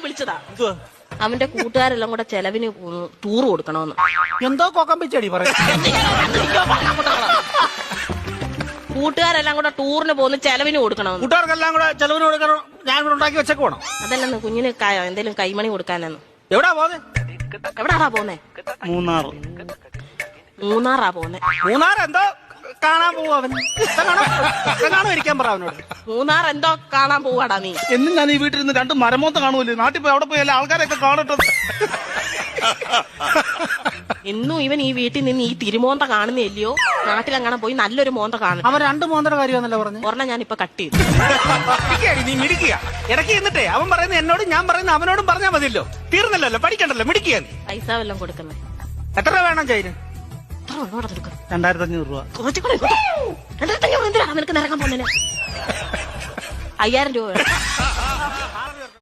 വിളിച്ചതാ. അവന്റെ കൂട്ടുകാരെല്ലാം കൂടെ ചെലവിന് ടൂർ കൊടുക്കണമെന്ന്. എന്തോ കോക്കമ്പിച്ചടി പറയാം. കൂട്ടുകാരെല്ലാം കൂടെ ടൂറിന് പോകുന്ന ചെലവിന് കൊടുക്കണമെന്ന്. കൂട്ടുകാർക്കെല്ലാം കൂടെ ചെലവിന് കൊടുക്കണം. ഞാൻ ഇവിടെ ഉണ്ടാക്കി വെച്ചേക്ക് പോണം. അതല്ലെന്ന് കുഞ്ഞിന് എന്തേലും കൈമണി കൊടുക്കാനെന്ന്. എവിടാ പോന്നെ? എവിടാടാ പോന്നെ? മൂന്നാറാ പോന്നെ. മൂന്നാർ എന്തോ കാണാൻ പോവാ അവൻ. കാണാൻ ഇരിക്കാൻ പറ അവനോട്. മൂന്നാർ എന്തോ കാണാൻ പോവാടാ നീ. എന്നും ഞാൻ ഈ വീട്ടിൽ നിന്ന് 2 മരമോത്ത കാണുമല്ലേ. നാട്ടിൽ പോയി അവിടെ പോയി എല്ലാ ആൾക്കാരെയൊക്കെ കാണട്ടെ. ഇന്നും ഇവൻ ഈ വീട്ടിൽ നിന്ന് ഈ തിരുമോന്ത കാണുന്നില്ലയോ? നാട്ടിലെങ്ങനെ പോയി നല്ലൊരു മോന്ത കാണും. അവൻ 2 മോന്തയുടെ കാര്യമാണല്ലോ പറഞ്ഞു. ഒരെണ്ണം ഞാൻ ഇപ്പൊ കട്ട് ചെയ്തു. നീ മിടിക്കുക. ഇടയ്ക്ക് എന്നിട്ടേ അവൻ പറയുന്നത് എന്നോടും ഞാൻ പറയുന്നത് അവനോടും പറഞ്ഞാൽ മതിയല്ലോ. തീർന്നല്ലോ, പഠിക്കണ്ടല്ലോ, മിടിക്കുക. പൈസ വല്ലതും കൊടുക്കുന്നേ. എത്ര രൂപ വേണം ചൈന്? 2500 രൂപ. 2500 എന്തിനാ നിനക്ക് നിറങ്ങാൻ പോകുന്നതിന്? 5000 രൂപ വേണം.